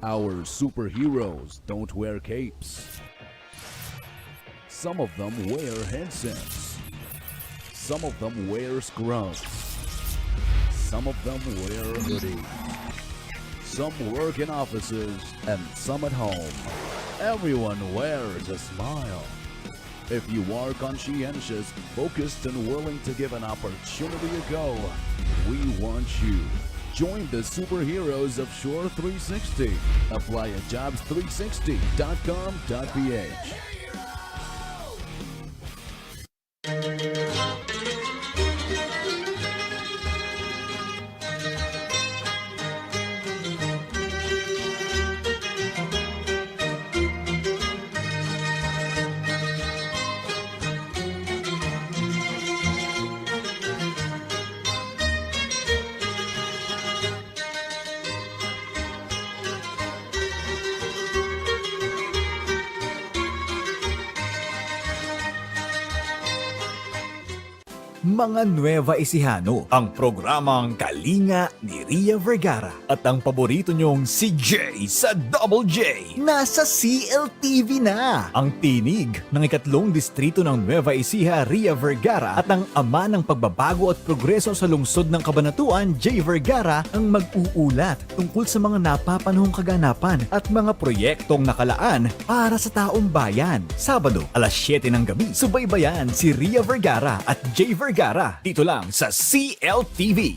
Our superheroes don't wear capes. Some of them wear headsets. Some of them wear scrubs. Some of them wear hoodies. Some work in offices and some at home. Everyone wears a smile. If you are conscientious, focused, and willing to give an opportunity a go, we want you. Join the superheroes of Shore 360. Apply at jobs360.com.ph. Mga Nueva Ecijano, ang programang Kalinga ni Ria Vergara at ang paborito nyong si Jay sa Double J. Nasa CLTV na! Ang tinig ng ikatlong distrito ng Nueva Ecija, Ria Vergara at ang ama ng pagbabago at progreso sa lungsod ng Cabanatuan, Jay Vergara, ang mag-uulat tungkol sa mga napapanahong kaganapan at mga proyektong nakalaan para sa taong bayan. Sabado, alas 7 ng gabi, subaybayan si Ria Vergara at Jay Vergara dito lang sa CLTV.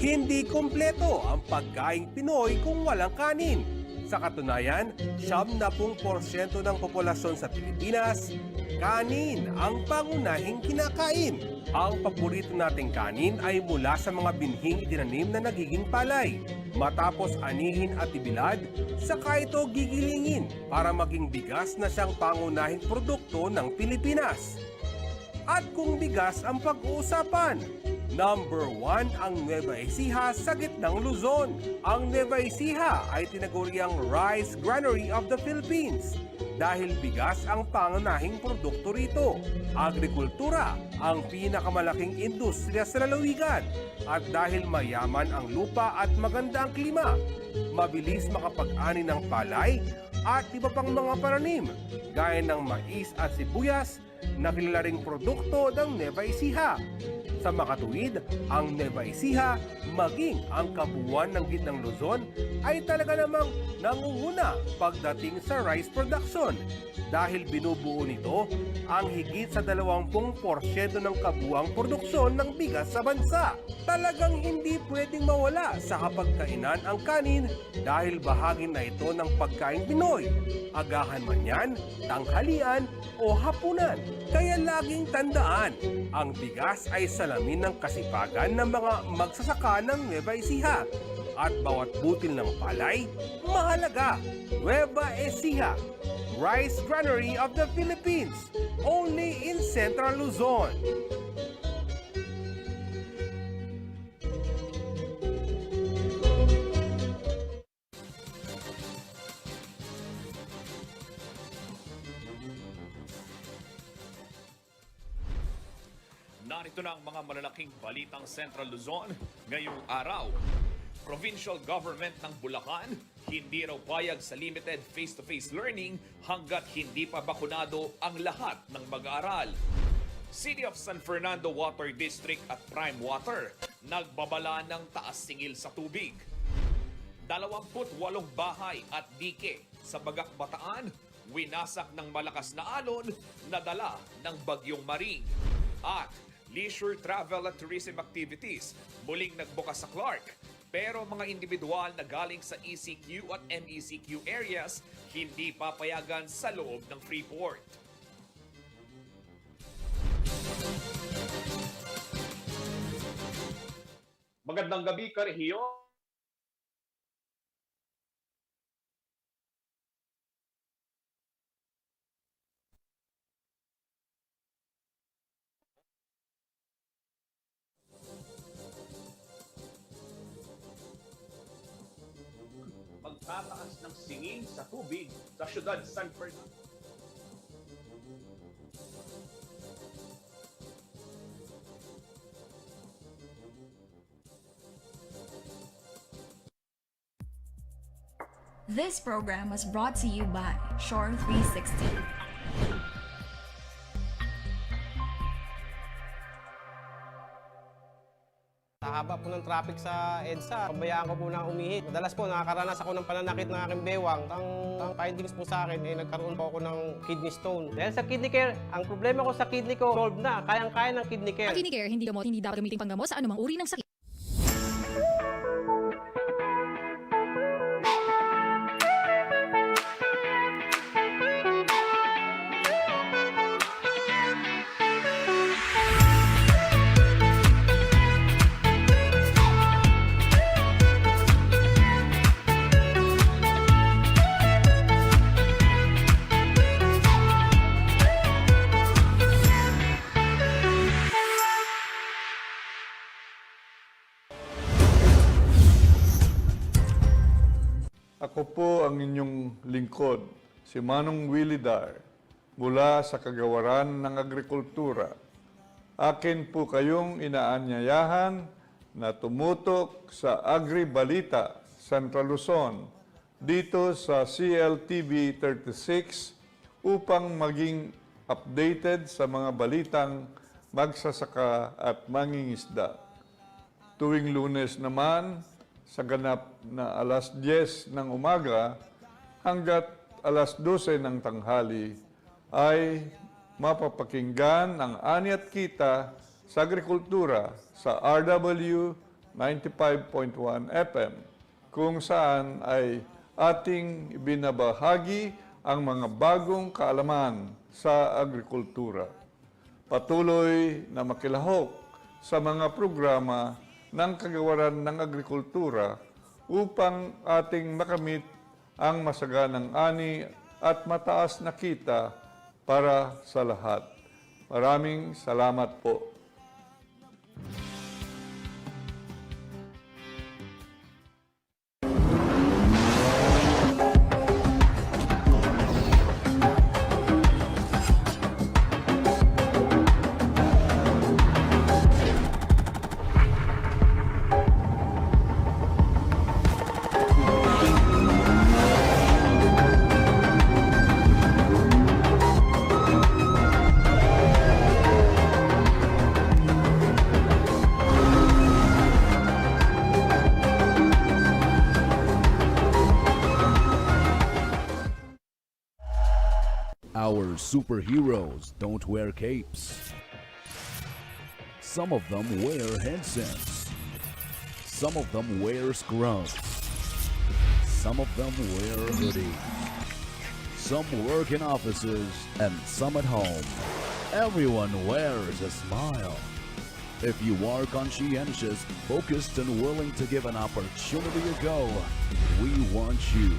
Hindi kumpleto ang pagkaing Pinoy kung walang kanin. Sa katunayan, 70% ng populasyon sa Pilipinas, kanin ang pangunahing kinakain. Ang paborito nating kanin ay mula sa mga binhing itinanim na nagiging palay. Matapos anihin at ibilad, saka ito gigilingin para maging bigas na siyang pangunahing produkto ng Pilipinas. At kung bigas ang pag-uusapan, number 1 ang Nueva Ecija sa gitnang Luzon. Ang Nueva Ecija ay tinaguriang Rice Granary of the Philippines dahil bigas ang pangunahing produkto rito. Agrikultura ang pinakamalaking industriya sa lalawigan at dahil mayaman ang lupa at maganda ang klima, mabilis makapag-ani ng palay at iba pang mga pananim gaya ng mais at sibuyas na kilala ring produkto ng Nueva Ecija. Sa makatuwid, ang Nueva Ecija maging ang kabuuan ng Gitnang Luzon ay talaga namang nangunguna pagdating sa rice production dahil binubuo nito ang higit sa 20% ng kabuuang produksyon ng bigas sa bansa. Talagang hindi pwedeng mawala sa hapagkainan ang kanin dahil bahagi na ito ng pagkain Pinoy. Agahan man yan, tanghalian o hapunan. Kaya laging tandaan, ang bigas ay salamin ng kasipagan ng mga magsasaka ng Nueva Ecija. At bawat butil ng palay, mahalaga. Nueva Ecija, Rice Granary of the Philippines, only in Central Luzon. Narito na ang mga malalaking balitang Central Luzon ngayong araw. Provincial Government ng Bulacan, hindi raw payag sa limited face-to-face learning hanggat hindi pa bakunado ang lahat ng mag-aaral. City of San Fernando Water District at Prime Water, nagbabala ng taas singil sa tubig. 28 bahay at dike sa Bagak Bataan, winasak ng malakas na alon na dala ng Bagyong Maring. At leisure travel at tourism activities muling nagbukas sa Clark. Pero mga individual na galing sa ECQ at MECQ areas hindi papayagan sa loob ng Freeport. Magandang gabi, Karehiyo. Magtataas ng singin sa tubig sa siyudad San Fernando. This program was brought to you by Shore 360. Sa haba po ng traffic sa EDSA, pabayaan ko po na umihi. Madalas po nakakaranas ako ng pananakit ng aking bewang. Ang findings po sa akin ay nagkaroon po ako ng kidney stone. Dahil sa kidney care, ang problema ko sa kidney ko, solved na. Kayang-kaya ng kidney care. Ang kidney care, hindi gamot, hindi dapat gamitin panggamot sa anumang uri ng sakit. Ako po ang inyong lingkod, si Manong Willie Dar, mula sa Kagawaran ng Agrikultura. Akin po kayong inaanyayahan na tumutok sa Agri-Balita, Central Luzon, dito sa CLTV 36 upang maging updated sa mga balitang magsasaka at mangingisda. Tuwing Lunes naman, sa ganap na alas 10 ng umaga hanggat alas 12 ng tanghali ay mapapakinggan ang Ani at Kita sa Agrikultura sa RW 95.1 FM kung saan ay ating binabahagi ang mga bagong kaalaman sa agrikultura. Patuloy na makilahok sa mga programa ng Kagawaran ng Agrikultura upang ating makamit ang masaganang ani at mataas na kita para sa lahat. Maraming salamat po. Our superheroes don't wear capes. Some of them wear headsets. Some of them wear scrubs. Some of them wear hoodies. Some work in offices and some at home. Everyone wears a smile. If you are conscientious, focused, and willing to give an opportunity a go, we want you.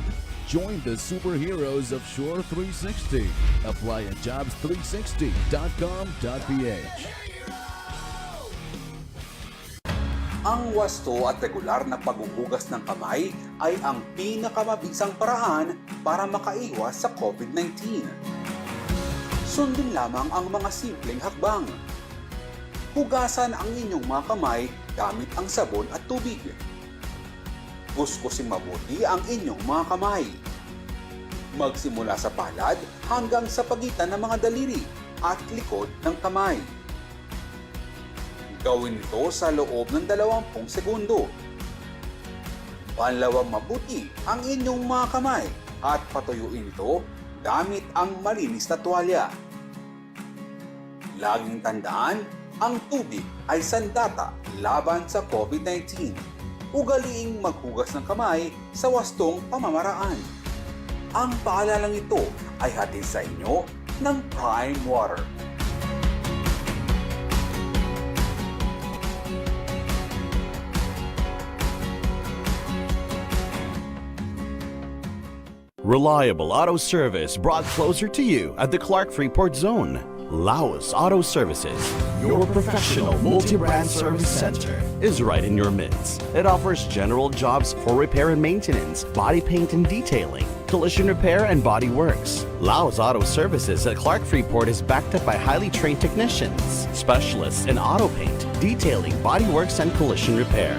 Join the superheroes of Shore 360. Apply at jobs360.com.ph. Ang wasto at regular na paghuhugas ng kamay ay ang pinakamabisang paraan para makaiwas sa COVID-19. Sundin lamang ang mga simpleng hakbang. Hugasan ang inyong mga kamay gamit ang sabon at tubig. Kuskusin mabuti ang inyong mga kamay. Magsimula sa palad hanggang sa pagitan ng mga daliri at likod ng kamay. Gawin ito sa loob ng 20 segundo. Banlawang mabuti ang inyong mga kamay at patuyuin ito gamit ang malinis na tuwalya. Laging tandaan, ang tubig ay sandata laban sa COVID-19. Ugaliing maghugas ng kamay sa wastong pamamaraan. Ang paalalang ito ay hatid sa inyo ng Prime Water. Reliable auto service brought closer to you at the Clark Freeport Zone. Laos Auto Services, your professional multi-brand service center, is right in your midst. It offers general jobs for repair and maintenance, body paint and detailing, collision repair and body works. Laos Auto Services at Clark Freeport is backed up by highly trained technicians, specialists in auto paint, detailing, body works and collision repair.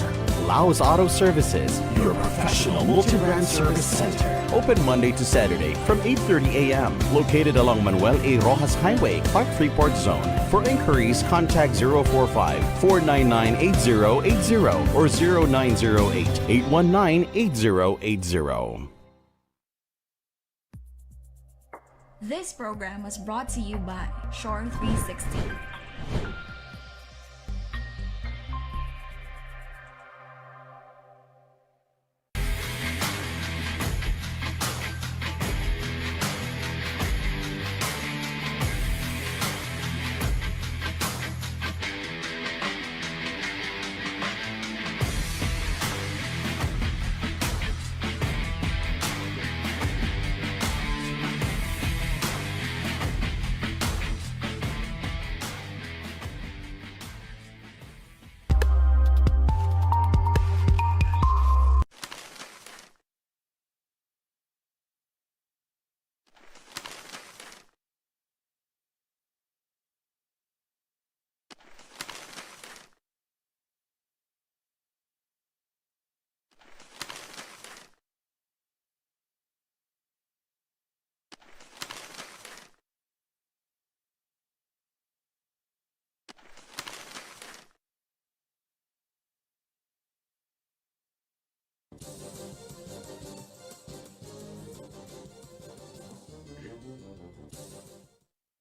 Laos Auto Services, your professional multi-brand service center. Open Monday to Saturday from 8:30 a.m. Located along Manuel A. Rojas Highway, Clark Freeport Zone. For inquiries, contact 045-499-8080 or 0908-819-8080. This program was brought to you by Shore 360.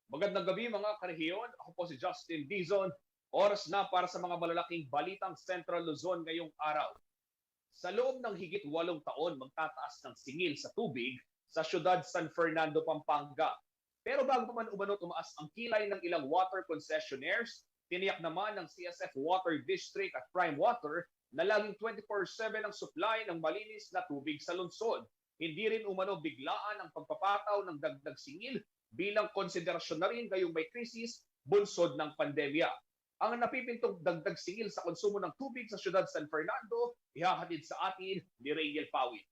Magandang gabi mga karehiyon. Ako po si Justin Dizon. Oras na para sa mga malalaking balitang Central Luzon ngayong araw. Sa loob ng higit 8 taon, magtataas ng singil sa tubig sa siyudad San Fernando, Pampanga. Pero bago pa man umano tumaas ang kilay ng ilang water concessionaires, tiniyak naman ng CSF Water District at Prime Water na laging 24/7 ang supply ng malinis na tubig sa lungsod. Hindi rin umano biglaan ang pagpapataw ng dagdag singil bilang konsiderasyon na rin ngayong may krisis bunsod ng pandemya. Ang napipintong dagdag singil sa konsumo ng tubig sa siyudad San Fernando, ihahatid sa atin ni Rayel Pawit.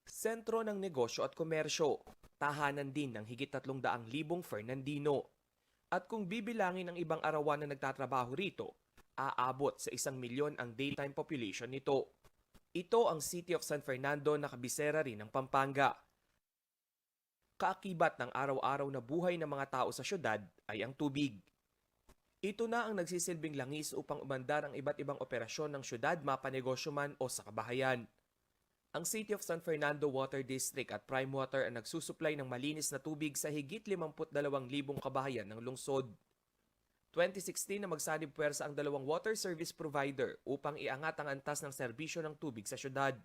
Sentro ng negosyo at komersyo, tahanan din ng higit 300,000 Fernandino. At kung bibilangin ang ibang arawan na nagtatrabaho rito, aabot sa 1,000,000 ang daytime population nito. Ito ang City of San Fernando na kabisera rin ng Pampanga. Kaakibat ng araw-araw na buhay ng mga tao sa syudad ay ang tubig. Ito na ang nagsisilbing langis upang umandar ang iba't ibang operasyon ng syudad, mapanegosyo man o sa kabahayan. Ang City of San Fernando Water District at Prime Water ang nagsusuplay ng malinis na tubig sa higit 52,000 kabahayan ng lungsod. 2016 na magsanib puwersa ang dalawang water service provider upang iangat ang antas ng serbisyo ng tubig sa syudad.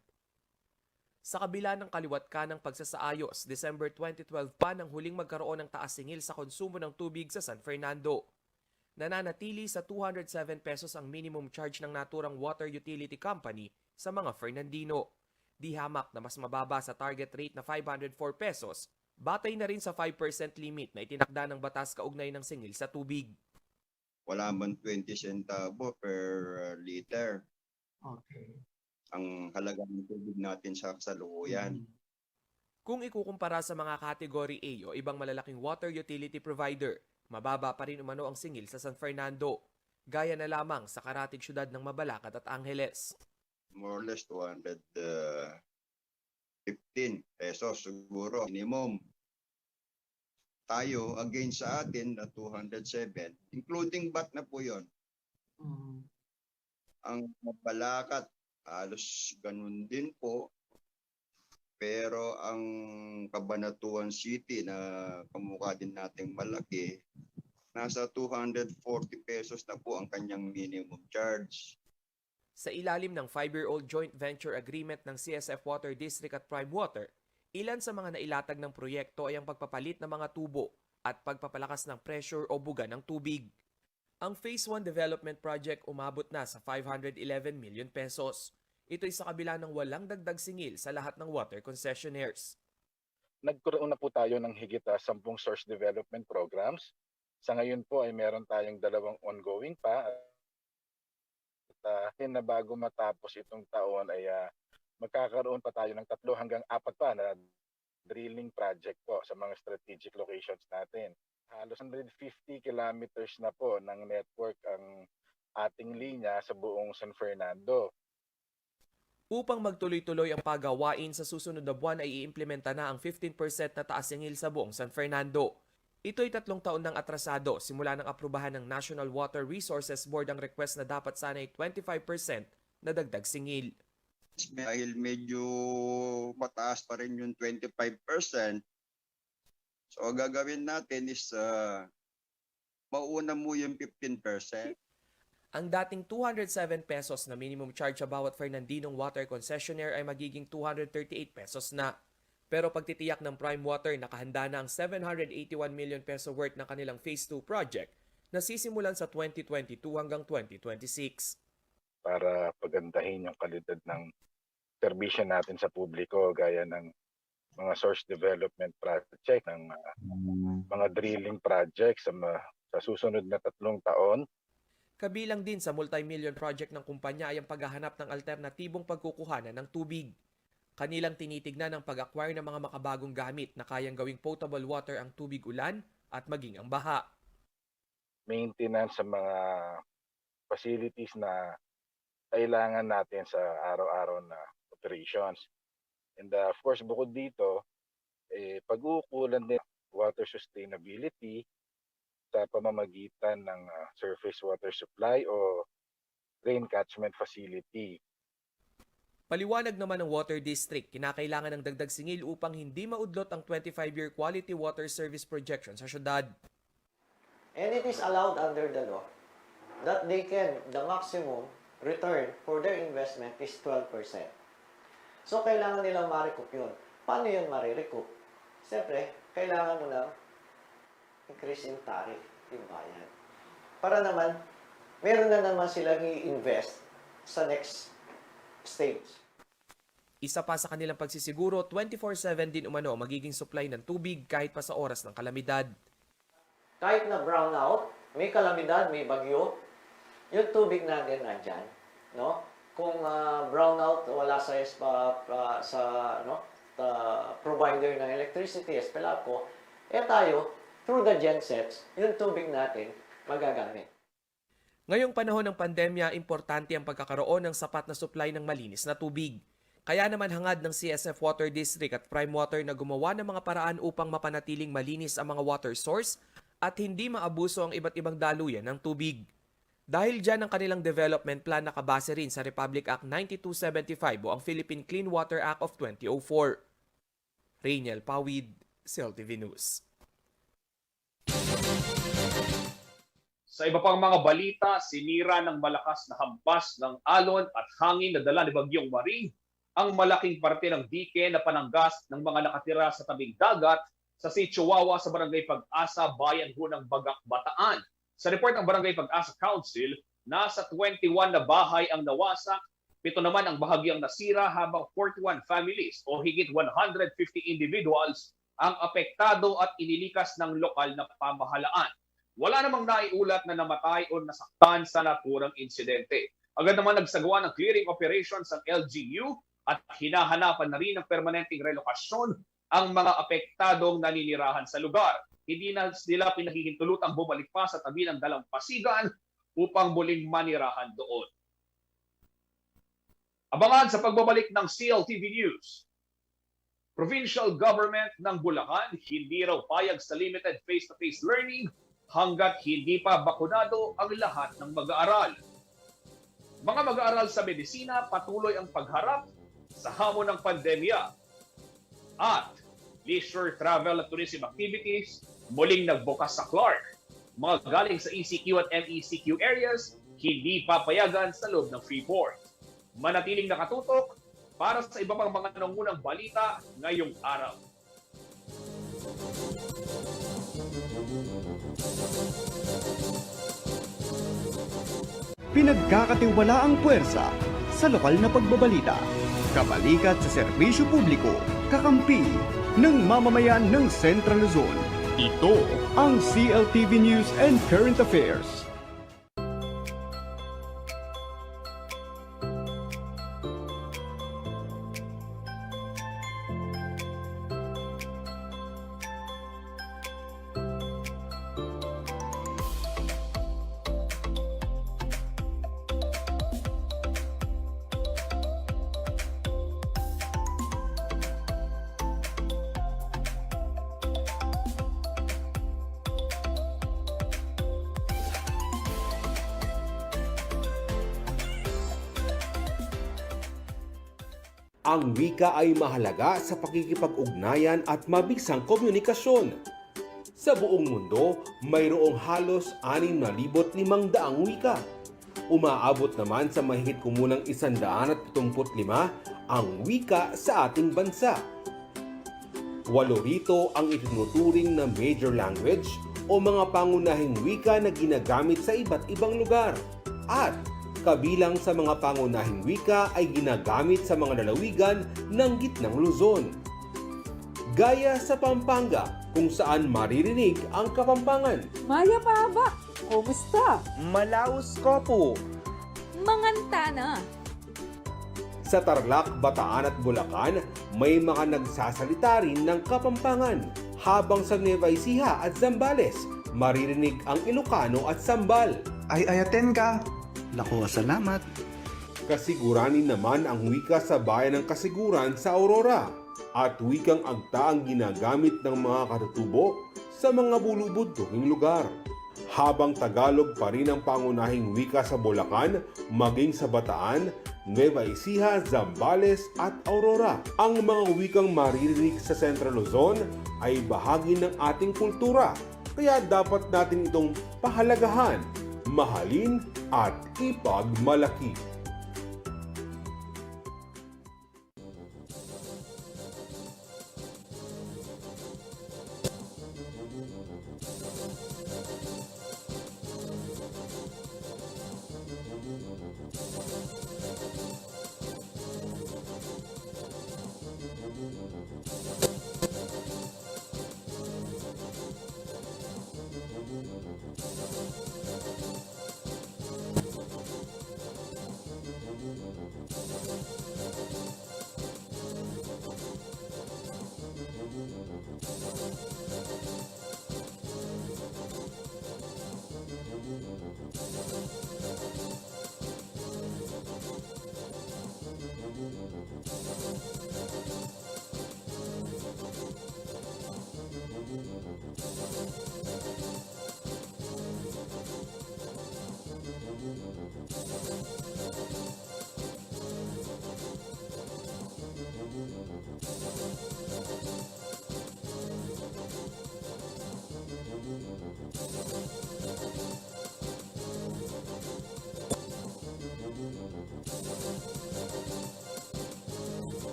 Sa kabila ng kaliwat ka ng pagsasaayos, December 2012 pa nang huling magkaroon ng taas singil sa konsumo ng tubig sa San Fernando. Nananatili sa 207 pesos ang minimum charge ng naturang water utility company sa mga Fernandino. Di hamak na mas mababa sa target rate na 504 pesos, batay na rin sa 5% limit na itinakda ng batas kaugnay ng singil sa tubig. Wala man 20 centavo per liter. Okay. Ang halaga ng tubig natin sa kasalukuyan. Kung ikukumpara sa mga category A o ibang malalaking water utility provider, mababa pa rin umano ang singil sa San Fernando, gaya na lamang sa karatig syudad ng Mabalacat at Angeles. More or less 215 pesos siguro minimum. Tayo, against sa atin na 207, including VAT na po yon. Ang Mabalacat, halos ganun din po. Pero ang Cabanatuan City na kamukha din nating malaki, nasa 240 pesos na po ang kanyang minimum charge. Sa ilalim ng 5-year-old joint venture agreement ng CSF Water District at Prime Water, ilan sa mga nailatag ng proyekto ay ang pagpapalit ng mga tubo at pagpapalakas ng pressure o buga ng tubig. Ang Phase 1 Development Project umabot na sa 511 million pesos. Ito'y sa kabila ng walang dagdag singil sa lahat ng water concessionaires. Nagkaroon na po tayo ng higit 10 source development programs. Sa ngayon po ay meron tayong 2 ongoing pa. At na bago matapos itong taon ay magkakaroon pa tayo ng 3 hanggang 4 pa na drilling project po sa mga strategic locations natin. Halos 150 kilometers na po ng network ang ating linya sa buong San Fernando. Upang magtuloy-tuloy ang pagawain sa susunod na buwan ay iimplementa na ang 15% na taas singil sa buong San Fernando. Ito'y 3 taon ng atrasado simula ng aprubahan ng National Water Resources Board ang request na dapat sana'y 25% na dagdag singil. Dahil medyo mataas pa rin yung 25%, so gagawin natin is mauna mo yung 15%. Ang dating 207 pesos na minimum charge sa bawat Fernandinong water concessionaire ay magiging 238 pesos na. Pero pagtitiyak ng Prime Water, nakahanda na ang 781 million peso worth ng kanilang Phase 2 project na sisimulan sa 2022 hanggang 2026. Para pagandahin yung kalidad ng serbisyo natin sa publiko gaya ng mga source development project, ng mga drilling projects sa susunod na 3 taon. Kabilang din sa multi-million project ng kumpanya ay ang paghahanap ng alternatibong pagkukuhanan ng tubig. Kanilang tinitignan ang pag-acquire ng mga makabagong gamit na kayang gawing potable water ang tubig ulan at maging ang baha. Maintenance sa mga facilities na kailangan natin sa araw-araw na operations. And of course, bukod dito, pag-uukulan din water sustainability sa pamamagitan ng surface water supply o rain catchment facility. Paliwanag naman ng Water District, kinakailangan ng dagdag singil upang hindi maudlot ang 25-year quality water service projection sa syudad. And it is allowed under the law that the maximum return for their investment is 12%. So, kailangan nilang ma-recoup yun. Paano yun ma-recoup? Siyempre, kailangan mo lang increase in tariff, yung bayan. Para naman, meron na naman silang i-invest sa next stage. Isa pa sa kanilang pagsisiguro, 24/7 din umano magiging supply ng tubig kahit pa sa oras ng kalamidad. Kahit na brownout, may kalamidad, may bagyo, yung tubig natin nandyan. No? Kung brownout, wala sa provider ng electricity, Espelapco, tayo, through the gensets, yung tubig natin magagamit. Ngayong panahon ng pandemya, importante ang pagkakaroon ng sapat na supply ng malinis na tubig. Kaya naman hangad ng CSF Water District at Prime Water na gumawa ng mga paraan upang mapanatiling malinis ang mga water source at hindi maabuso ang iba't ibang daluyan ng tubig. Dahil dyan ang kanilang development plan nakabase rin sa Republic Act 9275 o ang Philippine Clean Water Act of 2004. Rainiel Pawid, CLTV News. Sa iba pang mga balita, sinira ng malakas na hampas ng alon at hangin na dala ni Bagyong Maring ang malaking parte ng dike na pananggas ng mga nakatira sa tabing dagat sa Sitio Wawa sa Barangay Pag-asa, Bayan ho ng Bagak, Bataan. Sa report ng Barangay Pag-asa Council, nasa 21 na bahay ang nawasak, 7 naman ang bahagyang nasira habang 41 families o higit 150 individuals ang apektado at inilikas ng lokal na pamahalaan. Wala namang naiulat na namatay o nasaktan sa naturang insidente. Agad naman nagsagawa ng clearing operations ang LGU at hinahanapan na rin ng permanenteng relokasyon ang mga apektadong naninirahan sa lugar. Hindi na nila pinahihintulutang bumalik pa sa tabi ng dalampasigan upang muling manirahan doon. Abangan sa pagbabalik ng CLTV News. Provincial Government ng Bulacan hindi raw payag sa limited face-to-face learning hanggat hindi pa bakunado ang lahat ng mag-aaral. Mga mag-aaral sa medisina patuloy ang pagharap sa hamon ng pandemya. At leisure, travel at tourism activities muling nagbukas sa Clark. Mga galing sa ECQ at MECQ areas hindi papayagan sa loob ng Freeport. Manatiling nakatutok para sa iba pang mga nangunang balita ngayong araw. Pinagkakatiwala ang puwersa sa lokal na pagbabalita. Kabalikat sa serbisyo publiko, kakampi ng mamamayan ng Central Luzon. Ito ang CLTV News and Current Affairs. Ang wika ay mahalaga sa pakikipag-ugnayan at mabisang komunikasyon. Sa buong mundo, mayroong halos 6,500 wika. Umaabot naman sa mahigit kumulang 175 ang wika sa ating bansa. 8 rito ang itinuturing na major language o mga pangunahing wika na ginagamit sa iba't ibang lugar. At kabilang sa mga pangunahing wika ay ginagamit sa mga lalawigan ng Gitnang Luzon. Gaya sa Pampanga, kung saan maririnig ang Kapampangan. Maya Paba, kumusta? Malaus Kopo. Mangantana. Sa Tarlac, Bataan at Bulacan, may mga nagsasalita rin ng Kapampangan. Habang sa Nueva Ecija at Zambales, maririnig ang Ilocano at Sambal. Ay ayaten ka. Lako, salamat. Kasiguranin naman ang wika sa bayan ng Kasiguran sa Aurora at wikang agta ang ginagamit ng mga katutubo sa mga bulubudtong lugar. Habang Tagalog pa rin ang pangunahing wika sa Bulacan, maging sa Bataan, Nueva Ecija, Zambales at Aurora. Ang mga wikang maririnig sa Central Luzon ay bahagi ng ating kultura, kaya dapat natin itong pahalagahan, mahalin at ipagmalaki.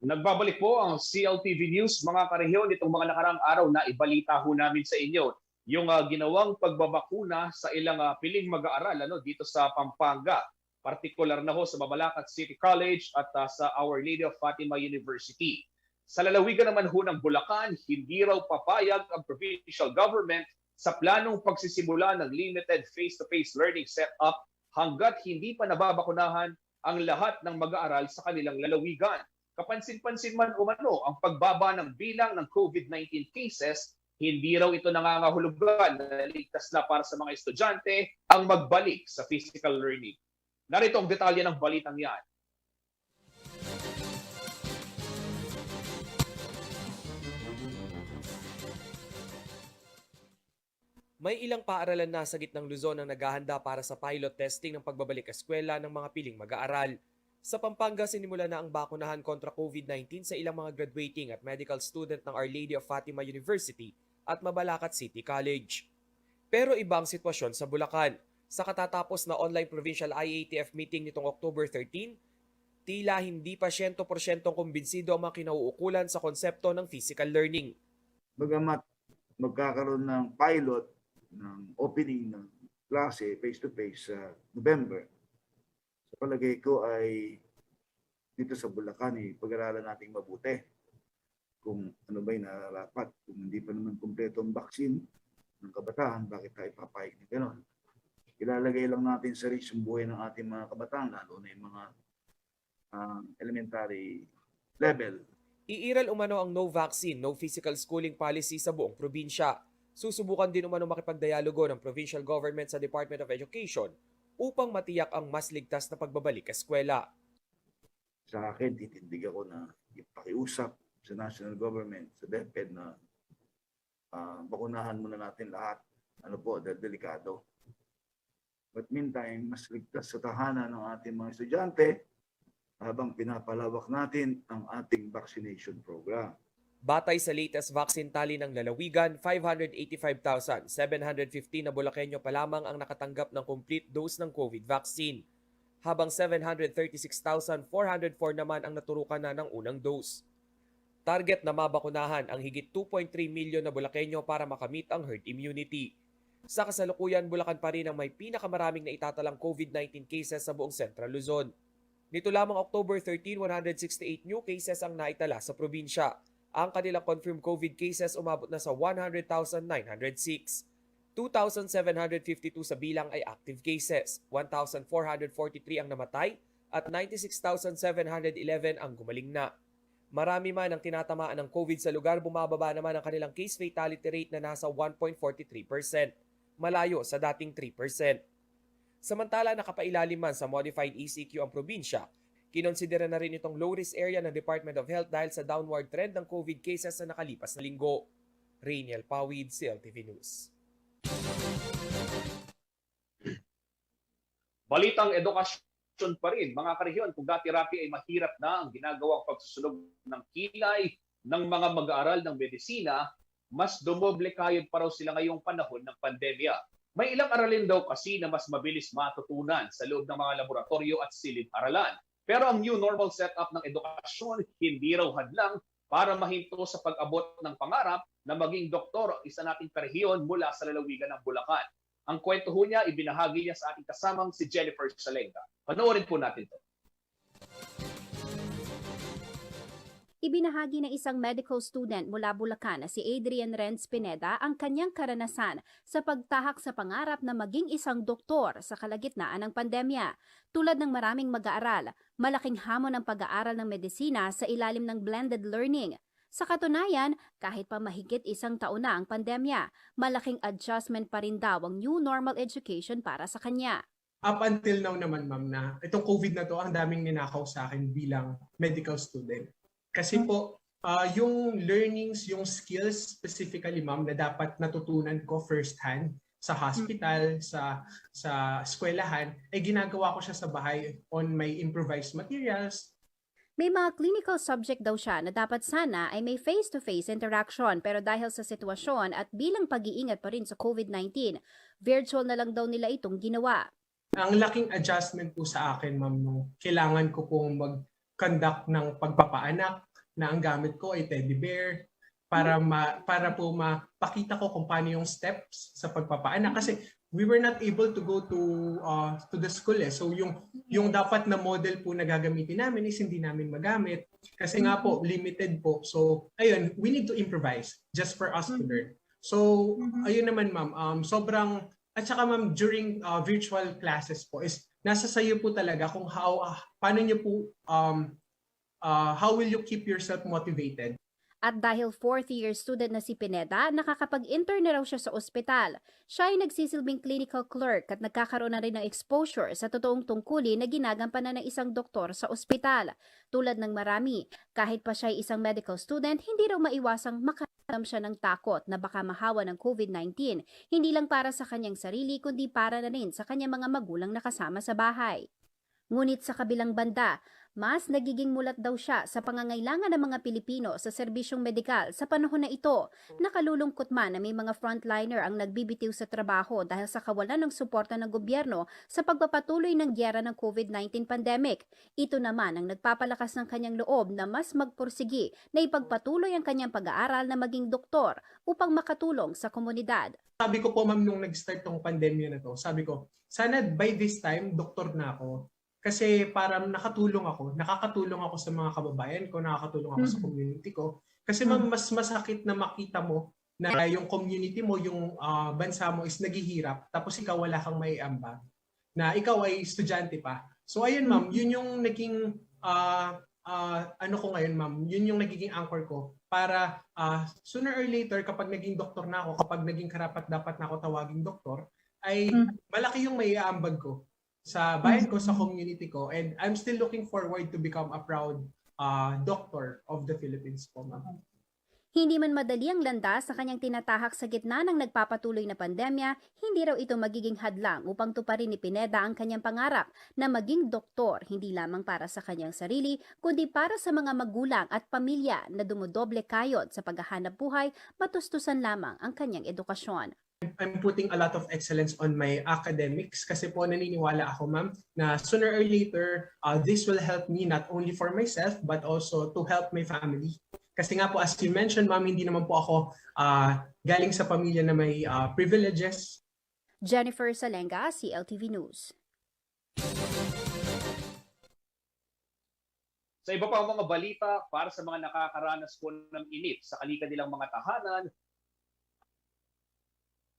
Nagbabalik po ang CLTV News, mga karehiyon, itong mga nakarang araw na ibalita ho namin sa inyo yung ginawang pagbabakuna sa ilang piling mag-aaral dito sa Pampanga, partikular na ho sa Mabalacat City College at sa Our Lady of Fatima University. Sa lalawigan naman ho ng Bulacan, hindi raw papayag ang provincial government sa planong pagsisimula ng limited face-to-face learning setup hanggat hindi pa nababakunahan ang lahat ng mag-aaral sa kanilang lalawigan. Kapansin-pansin man umano ang pagbaba ng bilang ng COVID-19 cases, hindi raw ito nangangahulugan na ligtas na para sa mga estudyante ang magbalik sa physical learning. Narito ang detalye ng balitang yan. May ilang paaralan na sa gitnang Luzon ang naghahanda para sa pilot testing ng pagbabalik eskwela ng mga piling mag-aaral. Sa Pampanga, sinimula na ang bakunahan kontra COVID-19 sa ilang mga graduating at medical student ng Our Lady of Fatima University at Mabalacat City College. Pero iba ang sitwasyon sa Bulacan. Sa katatapos na online provincial IATF meeting nitong October 13, tila hindi pa 100% kumbinsido ang mga kinauukulan sa konsepto ng physical learning. Bagamat magkakaroon ng pilot ng opening ng klase face-to-face sa November. Sa palagay ko ay dito sa Bulacan, pag-aralan nating mabuti kung ano ba yung nararapat. Kung hindi pa naman kumpleto ang vaccine ng kabataan, bakit tayo papayag na gano'n? Ilalagay lang natin sa risk yung buhay ng ating mga kabataan, lalo na yung mga elementary level. Iiral umano ang no vaccine, no physical schooling policy sa buong probinsya. Susubukan din umano makipagdialogo ng provincial government sa Department of Education upang matiyak ang mas ligtas na pagbabalik eskwela. Sa akin, titindig ako na ipakiusap sa national government, sa DepEd na bakunahan muna natin lahat. Ano po, delikado. But meantime, mas ligtas sa tahanan ng ating mga estudyante habang pinapalawak natin ang ating vaccination program. Batay sa latest vaccine tally ng lalawigan, 585,715 na Bulakenyo pa lamang ang nakatanggap ng complete dose ng COVID vaccine, habang 736,404 naman ang naturukan na ng unang dose. Target na mabakunahan ang higit 2.3 milyon na Bulakenyo para makamit ang herd immunity. Sa kasalukuyan, Bulacan pa rin ang may pinakamaraming na itatalang COVID-19 cases sa buong Central Luzon. Nito lamang October 13, 168 new cases ang naitala sa probinsya. Ang kanilang confirmed COVID cases umabot na sa 100,906. 2,752 sa bilang ay active cases, 1,443 ang namatay at 96,711 ang gumaling na. Marami man ang tinatamaan ng COVID sa lugar, bumababa naman ang kanilang case fatality rate na nasa 1.43%, malayo sa dating 3%. Samantala, nakapailalim man sa modified ECQ ang probinsya, kinonsidera na rin itong low-risk area ng Department of Health dahil sa downward trend ng COVID cases sa nakalipas na linggo. Rainiel Pawid, CLTV News. Balitang edukasyon pa rin, mga karehiyon, kung dati-rati ay mahirap na ang ginagawang pagsusunog ng kilay ng mga mag-aaral ng medisina, mas dumoble kayod pa raw sila ngayong panahon ng pandemya. May ilang aralin daw kasi na mas mabilis matutunan sa loob ng mga laboratorio at silid-aralan. Pero ang new normal setup ng edukasyon hindi raw hadlang para mahinto sa pag-abot ng pangarap na maging doktor ang isa nating karehiyon mula sa lalawigan ng Bulacan. Ang kwento ho niya, ibinahagi niya sa ating kasamang si Jennifer Salenga. Panoorin po natin ito. Ibinahagi ng isang medical student mula Bulacan na si Adrian Renz Pineda ang kanyang karanasan sa pagtahak sa pangarap na maging isang doktor sa kalagitnaan ng pandemya. Tulad ng maraming mag-aaral, malaking hamon ang pag-aaral ng medisina sa ilalim ng blended learning. Sa katunayan, kahit pa mahigit isang taon na ang pandemya, malaking adjustment pa rin daw ang new normal education para sa kanya. Up until now naman, ma'am, na itong COVID na to, ang daming ninakaw sa akin bilang medical student. Kasi po, yung learnings, yung skills specifically, ma'am, na dapat natutunan ko firsthand sa hospital, sa eskwelahan, ay ginagawa ko siya sa bahay on my improvised materials. May mga clinical subject daw siya na dapat sana ay may face-to-face interaction pero dahil sa sitwasyon at bilang pag-iingat pa rin sa COVID-19, virtual na lang daw nila itong ginawa. Ang laking adjustment po sa akin, ma'am, nung kailangan ko pong mag-conduct ng pagpapaanak na ang gamit ko ay teddy bear para po mapakita ko kung paano yung steps sa pagpapaanak kasi we were not able to go to the school So yung dapat na model po na gagamitin namin is hindi namin magamit kasi nga po limited po. So ayun, we need to improvise just for us to learn. So ayun naman, ma'am, sobrang at saka, ma'am, during virtual classes po is nasa sayo po talaga kung paano niyo po how will you keep yourself motivated? At dahil 4th-year student na si Pineda, nakakapag-intern na raw siya sa ospital. Siya ay nagsisilbing clinical clerk at nagkakaroon na rin ng exposure sa totoong tungkulin na ginagampanan ng isang doktor sa ospital. Tulad ng marami, kahit pa siya ay isang medical student, hindi raw maiwasang makaramdam siya ng takot na baka mahawa ng COVID-19, hindi lang para sa kanyang sarili kundi para na rin sa kanyang mga magulang na kasama sa bahay. Ngunit sa kabilang banda, Mas nagiging mulat daw siya sa pangangailangan ng mga Pilipino sa serbisyong medikal sa panahon na ito. Nakalulungkot man na may mga frontliner ang nagbibitiw sa trabaho dahil sa kawalan ng suporta ng gobyerno sa pagpapatuloy ng gyera ng COVID-19 pandemic. Ito naman ang nagpapalakas ng kanyang loob na mas magpursigi na ipagpatuloy ang kanyang pag-aaral na maging doktor upang makatulong sa komunidad. Sabi ko po, ma'am, nung nag-start tong pandemya na to, sabi ko, sana by this time, doktor na ako. Kasi para nakakatulong ako sa mga kababayan ko, nakakatulong ako sa community ko. Kasi mas masakit na makita mo na yung community mo, yung bansa mo is naghihirap, tapos ikaw wala kang maiambag, na ikaw ay estudyante pa. So ayun ma'am, yun yung naging ano ko ngayon ma'am, yun yung nagiging anchor ko para sooner or later kapag naging doktor na ako, kapag naging karapat-dapat na ako tawaging doktor, ay malaki yung maiaambag ko sa bayan ko, sa community ko, and I'm still looking forward to become a proud doctor of the Philippines po, ma'am. Hindi man madali ang landas sa kanyang tinatahak sa gitna ng nagpapatuloy na pandemya, hindi raw ito magiging hadlang upang tuparin ni Pineda ang kanyang pangarap na maging doktor, hindi lamang para sa kanyang sarili, kundi para sa mga magulang at pamilya na dumodoble kayod sa paghahanap buhay, matustusan lamang ang kanyang edukasyon. I'm putting a lot of excellence on my academics kasi po naniniwala ako, ma'am, na sooner or later, this will help me not only for myself but also to help my family. Kasi nga po, as you mentioned, ma'am, hindi naman po ako galing sa pamilya na may privileges. Jennifer Salenga, CLTV News. Sa iba pa mga balita, para sa mga nakakaranas po ng init sa kanilang mga tahanan,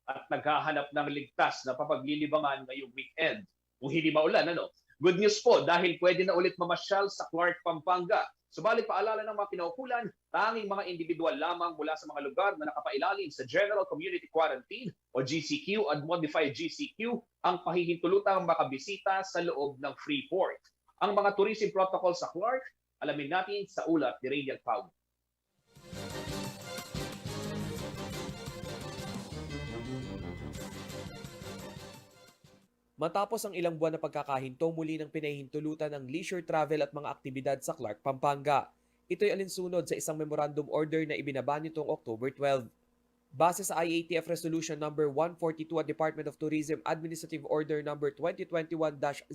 at naghahanap ng ligtas na papaglilibangan ngayong weekend. Kung hindi maulan, ano? Good news po dahil pwede na ulit mamasyal sa Clark, Pampanga. Subalit paalala ng mga kinaukulan, tanging mga individual lamang mula sa mga lugar na nakapailalim sa General Community Quarantine o GCQ at Modified GCQ ang pahihintulutang makabisita sa loob ng Freeport. Ang mga tourism protocol sa Clark, alamin natin sa ulat ni Radiant Pau. Matapos ang ilang buwan na pagkakahinto, muli ng pinahihintulutan ng leisure travel at mga aktibidad sa Clark, Pampanga. Ito'y alinsunod sa isang memorandum order na ibinaba nitong October 12. Base sa IATF Resolution No. 142 at Department of Tourism Administrative Order No. 2021-006,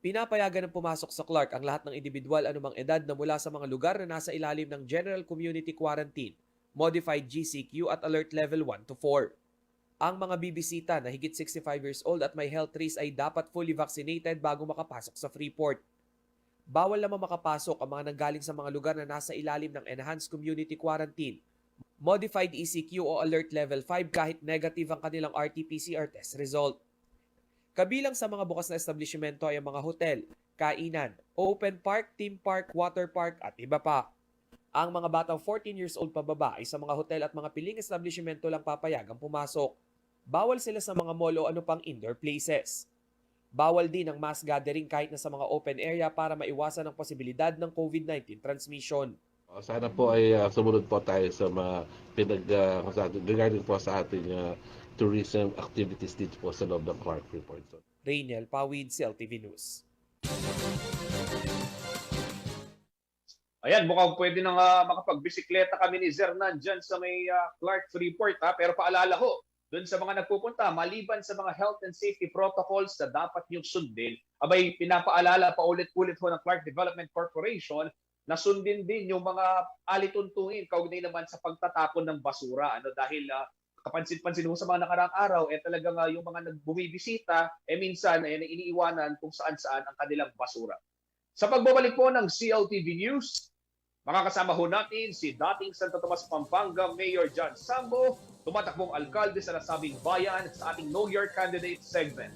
pinapayagan ng pumasok sa Clark ang lahat ng individual anumang edad na mula sa mga lugar na nasa ilalim ng General Community Quarantine, Modified GCQ at Alert Level 1 to 4. Ang mga bibisita na higit 65 years old at may health risk ay dapat fully vaccinated bago makapasok sa Freeport. Bawal naman makapasok ang mga nanggaling sa mga lugar na nasa ilalim ng Enhanced Community Quarantine, Modified ECQ o Alert Level 5 kahit negative ang kanilang RT-PCR test result. Kabilang sa mga bukas na establishmento ay ang mga hotel, kainan, open park, theme park, water park at iba pa. Ang mga batang 14 years old pababa ay sa mga hotel at mga piling establishmento lang papayagang pumasok. Bawal sila sa mga mall o ano pang indoor places. Bawal din ang mass gathering kahit na sa mga open area para maiwasan ang posibilidad ng COVID-19 transmission. Sana po ay sumunod po tayo sa mga regarding po sa ating tourism activities dito po sa loob ng Clark Freeport Zone. Rainiel Pawid, CLTV News. Ayan, mukhang pwede nang makapagbisikleta kami ni Zernan dyan sa may Clark Freeport. Pero paalala ho, doon sa mga nagpupunta, maliban sa mga health and safety protocols na dapat niyong sundin, abay pinapaalala pa ulit-ulit ho ng Clark Development Corporation na sundin din yung mga alituntungin kaugnay naman sa pagtatapon ng basura. Dahil kapansin-pansin ho sa mga nakaraang araw, talagang yung mga nagbumibisita, minsan iniiwanan kung saan-saan ang kanilang basura. Sa pagbabalik po ng CLTV News, makakasama ho natin si dating Santo Tomas, Pampanga Mayor John Sambo, tumatakbong alkalde sa nasabing bayan sa ating Know Your Candidate segment.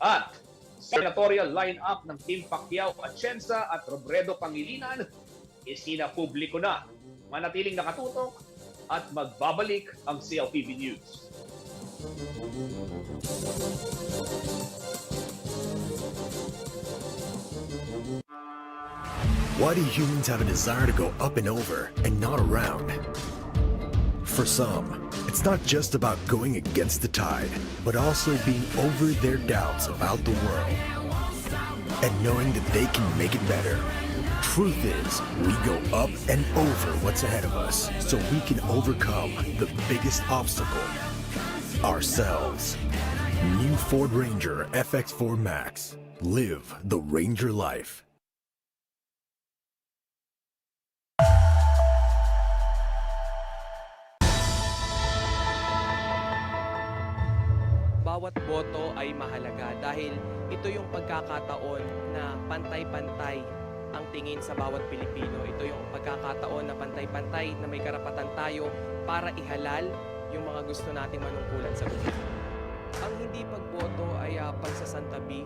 At senatorial line-up ng Team Pacquiao Atienza at Robredo Pangilinan, isinapubliko na. Manatiling nakatutok at magbabalik ang CLTV News. Why do humans have a desire to go up and over and not around? For some, it's not just about going against the tide, but also being over their doubts about the world. and knowing that they can make it better. Truth is, we go up and over what's ahead of us so we can overcome the biggest obstacle, ourselves. New Ford Ranger FX4 Max. Live the Ranger life. Bawat boto ay mahalaga dahil ito yung pagkakataon na pantay-pantay ang tingin sa bawat Pilipino. Ito yung pagkakataon na pantay-pantay na may karapatan tayo para ihalal yung mga gusto nating manungkulan sa gobyerno. Ang hindi pagboto ay pagsasantabi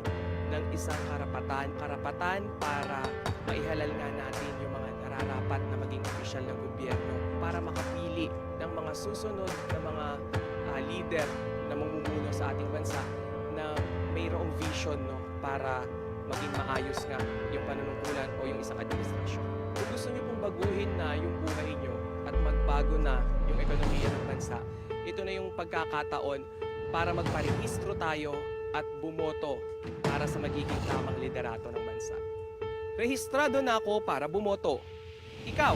ng isang karapatan para maihalal nga natin yung mga nararapat na maging opisyal ng gobyerno para makapili ng mga susunod na mga leader na mamumuno sa ating bansa na mayroong vision para maging maayos nga yung panunungkulan o yung isang administrasyon. Kung gusto niyo pong baguhin na yung buhay niyo at magbago na yung ekonomiya ng bansa, ito na yung pagkakataon para magparehistro tayo at bumoto para sa magiging tamang liderato ng bansa. Rehistrado na ako para bumoto. Ikaw!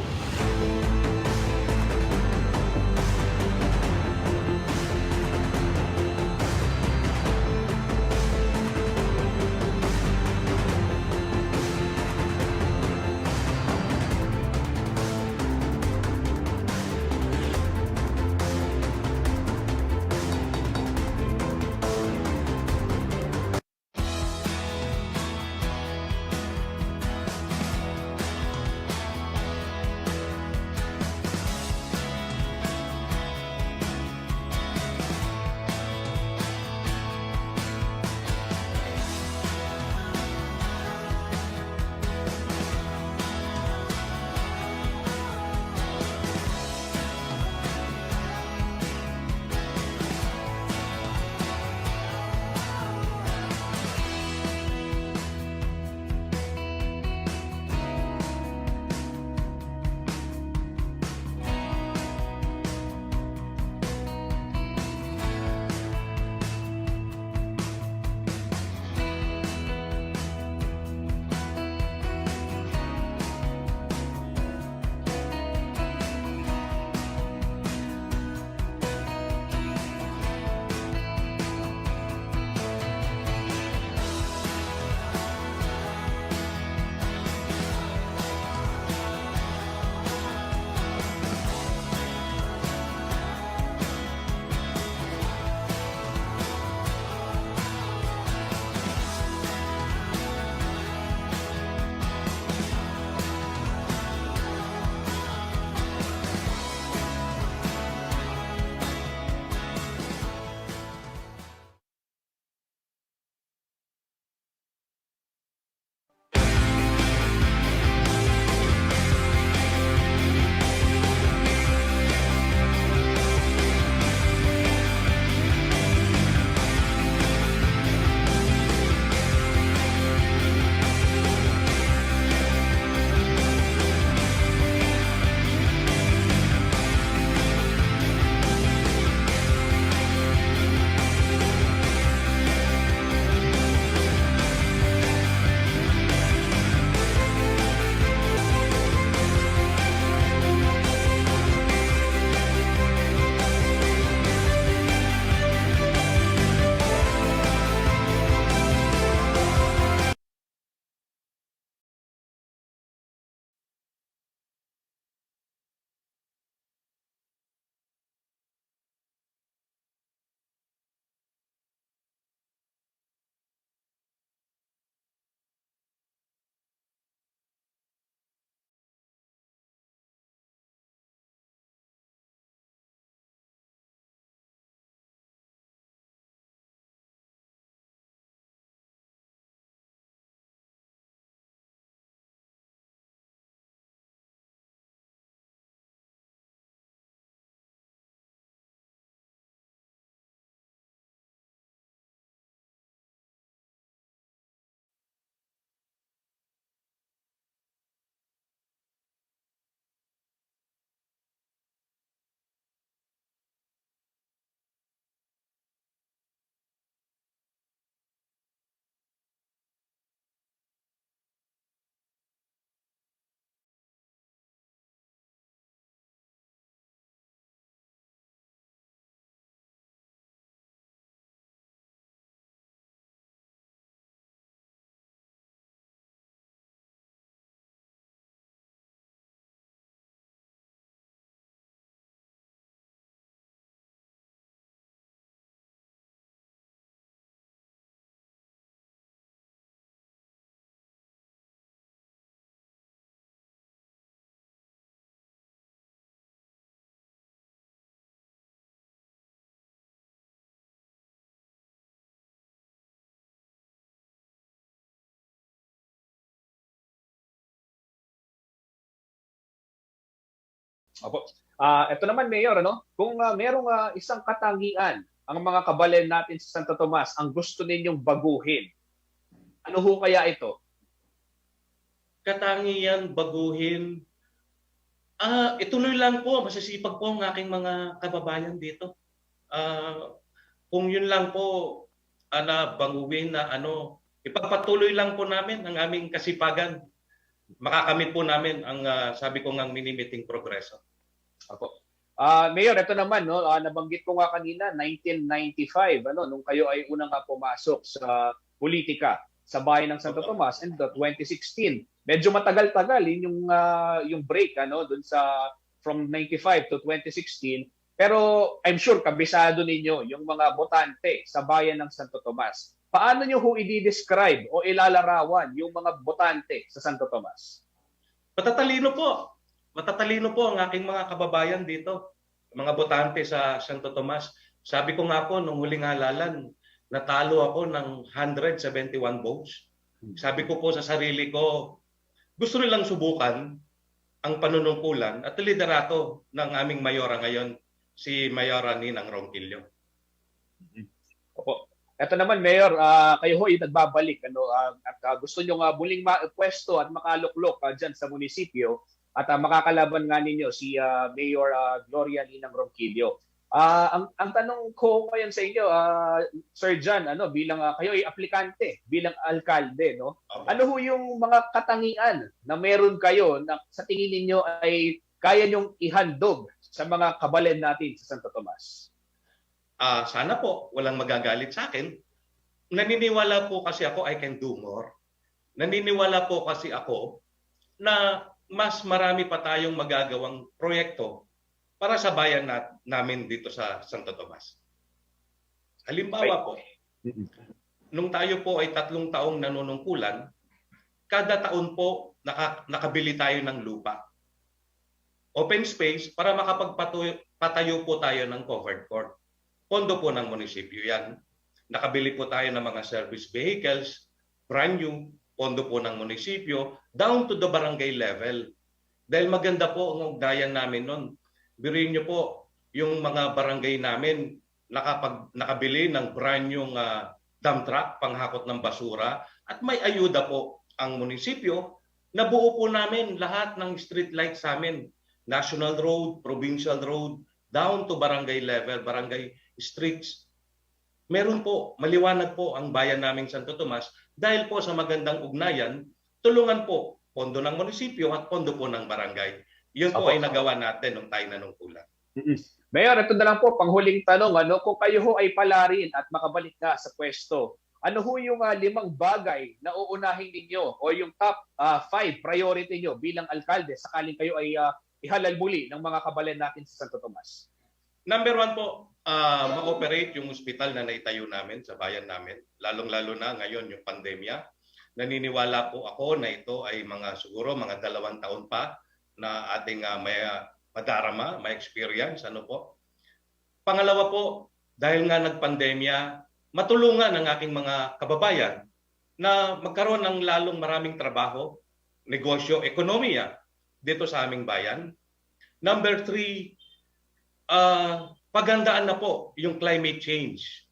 Opo. Ito naman, Mayor, ano? Kung merong isang katangian ang mga kabalen natin sa Santo Tomas ang gusto ninyong baguhin, ano ho kaya ito? Katangian, baguhin. Ituloy lang po, masisipag po ang aking mga kababayan dito. Kung yun lang po, baguhin na ipagpatuloy lang po namin ang aming kasipagan. Makakamit po namin ang sabi ko ngang minimiting progreso. Opo. Mayor, ito naman, no, nabanggit ko nga kanina, 1995, nung kayo ay unang pumasok sa politika sa bayan ng Santo Tomas, and 2016. Medyo matagal-tagal yung break doon sa from 95 to 2016. Pero I'm sure kabisado ninyo yung mga botante sa bayan ng Santo Tomas. Paano nyo ho i-describe o ilalarawan yung mga botante sa Santo Tomas? Matatalino po. Matatalino po ang aking mga kababayan dito, mga botante sa Santo Tomas. Sabi ko nga po nung huling halalan, natalo ako ng 171 votes. Sabi ko po sa sarili ko, gusto nilang subukan ang panunungkulan at liderato ng aming mayora ngayon, si Mayora Ninang Ronquillo. Opo. Ito naman, Mayor, kayo ho ay nagbabalik at gusto nyo muling pwesto at makaluklok dyan sa munisipyo at makakalaban nga ninyo si Mayor Gloria Ninang Ronquillo. Ang tanong ko ngayon sa inyo, Sir John, bilang kayo ay aplikante, bilang alkalde, no? Ano ho yung mga katangian na meron kayo na sa tingin ninyo ay kaya nyong ihandog sa mga kabalen natin sa Santo Tomas? Sana po walang magagalit sa akin. Naniniwala po kasi ako I can do more. Naniniwala po kasi ako na mas marami pa tayong magagawang proyekto para sa bayan namin dito sa Santo Tomas. Halimbawa po, nung tayo po ay 3 taong nanunungkulan, kada taon po nakabili tayo ng lupa. Open space para makapagpatayo po tayo ng covered court. Pondo po ng munisipyo yan. Nakabili po tayo ng mga service vehicles, brand new, pondo po ng munisipyo, down to the barangay level. Dahil maganda po ang ugnayan namin noon. Biruin niyo po, yung mga barangay namin nakabili ng brand new dump truck, panghakot ng basura, at may ayuda po ang munisipyo. Nabuo po namin lahat ng street lights sa amin. National road, provincial road, down to barangay level, barangay streets. Meron po, maliwanag po ang bayan naming Santo Tomas dahil po sa magandang ugnayan, tulungan po pondo ng munisipyo at pondo po ng barangay. Yun po ay nagawa natin nung tayo nanungkulan. Mayor, ito na lang po, panghuling tanong, kung kayo ho ay palarin at makabalik na sa pwesto, ano ho yung 5 bagay na uunahin ninyo o yung top 5 priority nyo bilang alkalde sakaling kayo ay ihalal muli ng mga kabalen natin sa Santo Tomas? Number 1 po, ma-operate yung ospital na naitayo namin sa bayan namin, lalong-lalo na ngayon yung pandemya. Naniniwala po ako na ito ay siguro mga 2 taon pa na ating may madarama, may experience. Pangalawa po, dahil nga nagpandemya, matulungan ang aking mga kababayan na magkaroon ng lalong maraming trabaho, negosyo, ekonomiya dito sa aming bayan. Number 3, pagandaan na po yung climate change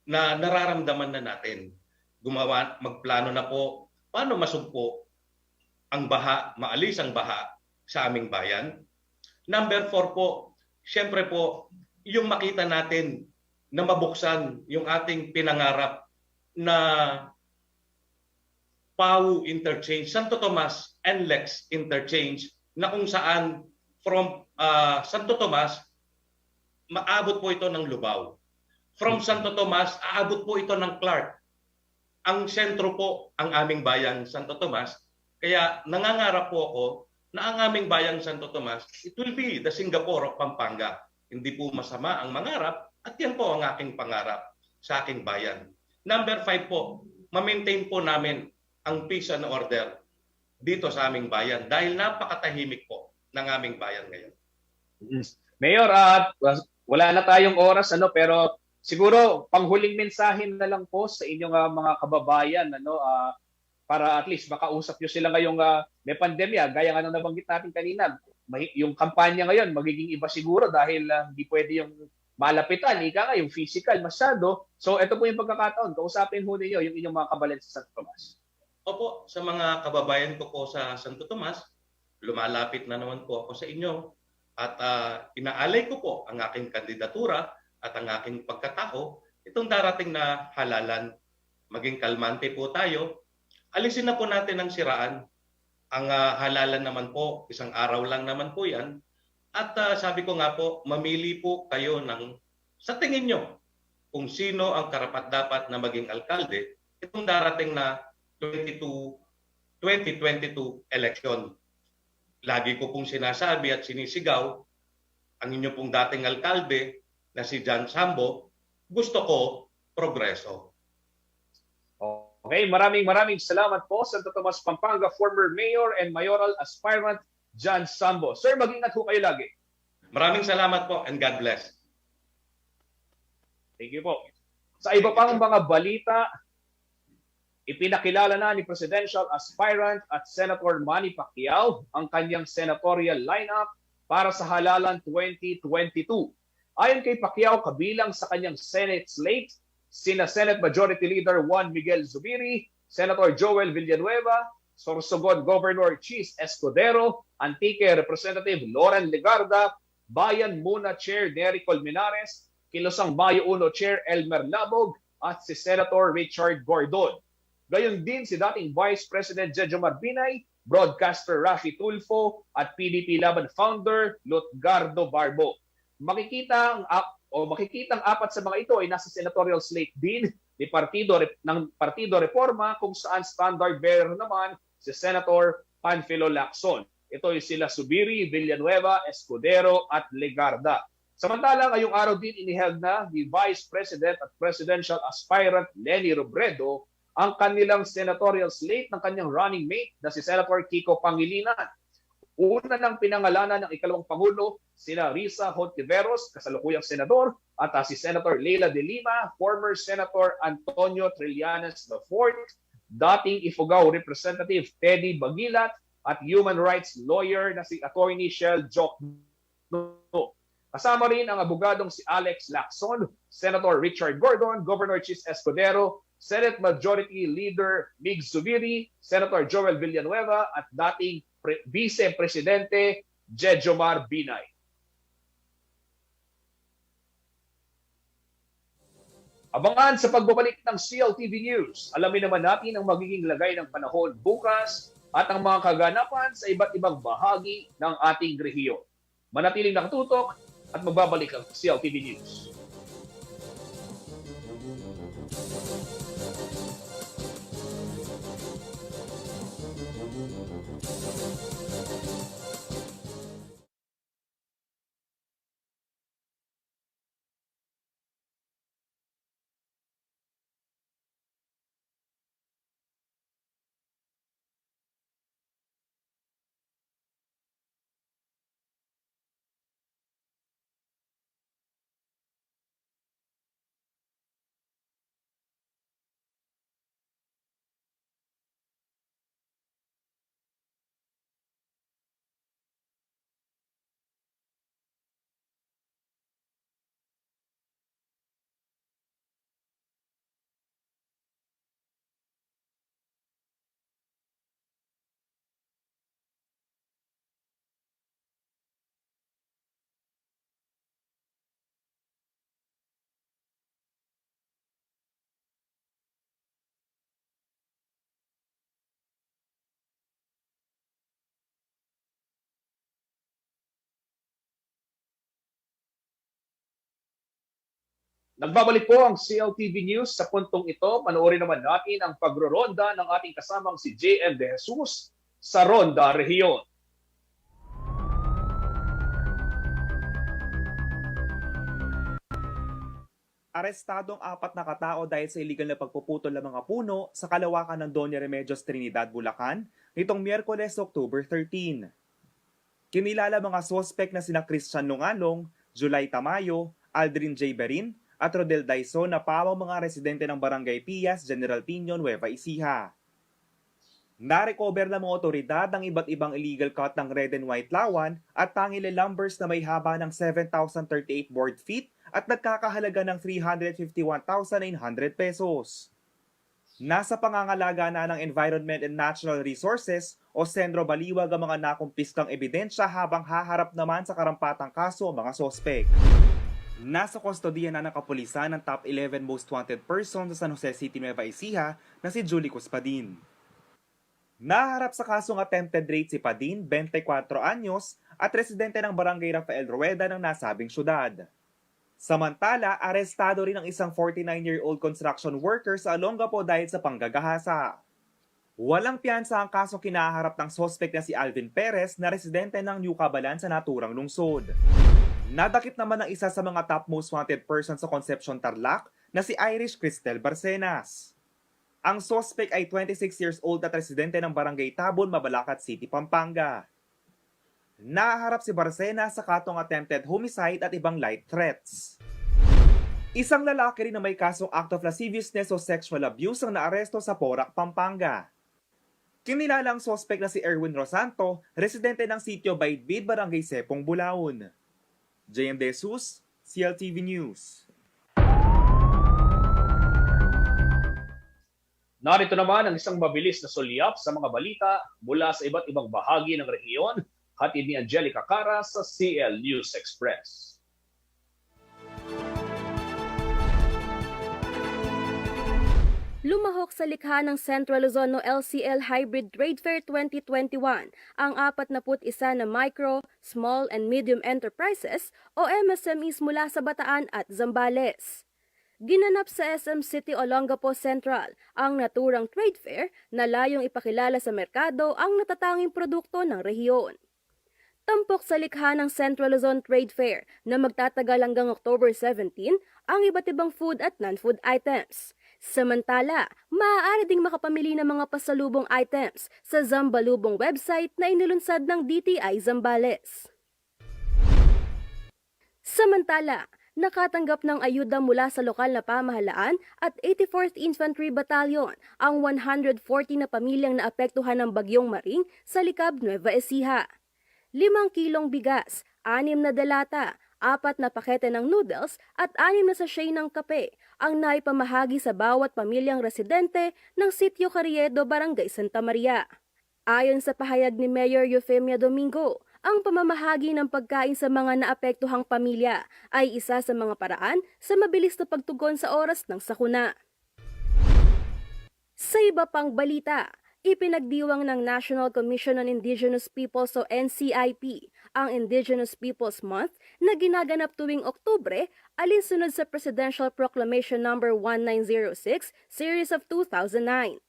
na nararamdaman na natin. Magplano na po paano masugpo ang baha, maalis ang baha sa aming bayan. Number 4 po, siyempre po, yung makita natin na mabuksan yung ating pinangarap na PAU Interchange, Santo Tomas and Lex Interchange, na kung saan from Santo Tomas, maabot po ito ng Lubao. From Santo Tomas, aabot po ito ng Clark. Ang sentro po ang aming bayang Santo Tomas. Kaya nangangarap po ako na ang aming bayang Santo Tomas, it will be the Singapore of Pampanga. Hindi po masama ang mangarap at yan po ang aking pangarap sa aking bayan. Number 5 po, ma-maintain po namin ang peace and order dito sa aming bayan dahil napakatahimik po ng aming bayan ngayon. Mayor, wala na tayong oras pero siguro panghuling mensahe na lang po sa inyong mga kababayan para at least makausap nyo sila ngayong may pandemya gaya nga nang nabanggit natin kanina. yung kampanya ngayon magiging iba siguro dahil hindi pwede yung malapitan, ika nga, yung physical masyado. So ito po yung pagkakataon, kausapin ho ninyo yung inyong mga kabalan sa Santo Tomas. Opo, sa mga kababayan ko po sa Santo Tomas, lumalapit na naman po ako sa inyo at inaalay ko po ang aking kandidatura at ang aking pagkatao. Itong darating na halalan, maging kalmante po tayo. Alisin na po natin ang siraan. Ang halalan naman po, isang araw lang naman po yan. At sabi ko nga po, mamili po kayo ng, sa tingin nyo, kung sino ang karapat-dapat na maging alkalde itong darating na 2022 election. Lagi ko pong sinasabi at sinisigaw, ang inyo pong dating alkalde na si John Sambo, gusto ko progreso. Okay, maraming salamat po, Santo Tomas, Pampanga, former mayor and mayoral aspirant John Sambo. Sir, mag-ingat po kayo lagi. Maraming salamat po and God bless. Thank you po. Sa iba pang mga balita, ipinakilala na ni Presidential Aspirant at Senator Manny Pacquiao ang kanyang senatorial lineup para sa halalan 2022. Ayon kay Pacquiao, kabilang sa kanyang Senate slate, sina Senate Majority Leader Juan Miguel Zubiri, Senator Joel Villanueva, Sorsogon Governor Chis Escudero, Antique Representative Loren Legarda, Bayan Muna Chair Nery Colmenares, Kilosang Bayo 1 Chair Elmer Labog, at si Senator Richard Gordon. Gayon din si dating Vice President Jejomar Binay, broadcaster Rafi Tulfo, at PDP Laban founder Lutgardo Barbo. Makikitang apat sa mga ito ay nasa senatorial slate din ng Partido Reforma, kung saan standard bearer naman si Senator Panfilo Lacson. Ito ay sila Zubiri, Villanueva, Escudero at Legarda. Samantala, ngayong araw din iniheld na ni Vice President at Presidential Aspirant Leni Robredo ang kanilang senatorial slate ng kanyang running mate na si Senator Kiko Pangilinan. Una ng pinangalanan ng ikalawang Pangulo, sina Risa Hontiveros, kasalukuyang senador, at si Senator Leila de Lima, former Senator Antonio Trillanes IV, dating Ifugao Representative Teddy Bagilat, at human rights lawyer na si Attorney Shell Jokno. Kasama rin ang abogadong si Alex Lacson, Senator Richard Gordon, Governor Chis Escudero, Senate Majority Leader Mig Zubiri, Senator Joel Villanueva, at dating Vice Presidente Jejomar Binay. Abangan sa pagbabalik ng CLTV News. Alamin naman natin ang magiging lagay ng panahon bukas at ang mga kaganapan sa iba't ibang bahagi ng ating rehiyon. Manatiling nakatutok at magbabalik ang CLTV News. Nagbabalik po ang CLTV News sa puntong ito. Panoorin naman natin ang pagroronda ng ating kasamang si JM De Jesus sa Ronda Rehiyon. Arestado ang 4 na katao dahil sa illegal na pagpuputol ng mga puno sa kalawakan ng Doña Remedios Trinidad, Bulacan, nitong Miyerkules, October 13. Kinilala mga suspect na sina Christian Nungalong, July Tamayo, Aldrin J. Berin, at Rodel Daison na pawang mga residente ng Barangay Pias, General Piñon, Nueva Ecija. Na-recover ng mga otoridad ang iba't ibang illegal cut ng red and white lawan at tangile lumbers na may haba ng 7,038 board feet at nagkakahalaga ng 351,900 pesos. Nasa pangangalaga na ng Environment and Natural Resources o Sendro Baliwag ang mga nakumpiskang ebidensya habang haharap naman sa karampatang kaso ang mga sospek. Nasa kustodiya na ng kapulisan ng top 11 most wanted person sa San Jose City, Nueva Ecija na si Julie Cuspadin. Naharap sa kasong attempted rape si Padin, 24 anyos, at residente ng Barangay Rafael Rueda ng nasabing syudad. Samantala, arestado rin ang isang 49-year-old construction worker sa Olongapo dahil sa panggagahasa. Walang piyansa ang kasong kinaharap ng sospek na si Alvin Perez na residente ng New Cabalan sa naturang lungsod. Nadakip naman ang isa sa mga top most wanted person sa Concepcion Tarlac na si Irish Cristel Barcenas. Ang sospek ay 26 years old at residente ng Barangay Tabon, Mabalacat City, Pampanga. Naharap si Barcenas sa katong attempted homicide at ibang light threats. Isang lalaki rin na may kasong act of lasciviousness o sexual abuse ang naaresto sa Porac, Pampanga. Kinilala ang sospek na si Erwin Rosanto, residente ng sitio Baidbid, Barangay Sepong, Bulaon. JM De Jesus, CLTV News. Narito naman ang isang mabilis na sulyap sa mga balita mula sa iba't ibang bahagi ng rehiyon, hatid ni Angelica Cara sa CL News Express. Lumahok sa likha ng Central Luzon LCL Hybrid Trade Fair 2021 ang 41 na micro, small and medium enterprises o MSMEs mula sa Bataan at Zambales. Ginanap sa SM City Olongapo Central ang naturang trade fair na layong ipakilala sa merkado ang natatanging produkto ng rehiyon. Tampok sa likha ng Central Luzon Trade Fair na magtatagal hanggang October 17 ang iba't ibang food at non-food items. Samantala, maaari ding makapamili ng mga pasalubong items sa Zambalubong website na inilunsad ng DTI Zambales. Samantala, nakatanggap ng ayuda mula sa lokal na pamahalaan at 84th Infantry Battalion ang 140 na pamilyang naapektuhan ng Bagyong Maring sa Likab, Nueva Ecija. 5 kilong bigas, 6 na delata, 4 na pakete ng noodles at 6 na sachet ng kape ang naipamahagi sa bawat pamilyang residente ng Sitio Carriedo, Barangay Santa Maria. Ayon sa pahayag ni Mayor Eufemia Domingo, ang pamamahagi ng pagkain sa mga naapektuhang pamilya ay isa sa mga paraan sa mabilis na pagtugon sa oras ng sakuna. Sa iba pang balita, ipinagdiwang ng National Commission on Indigenous Peoples o NCIP ang Indigenous Peoples Month na ginaganap tuwing Oktubre alinsunod sa Presidential Proclamation No. 1906 Series of 2009.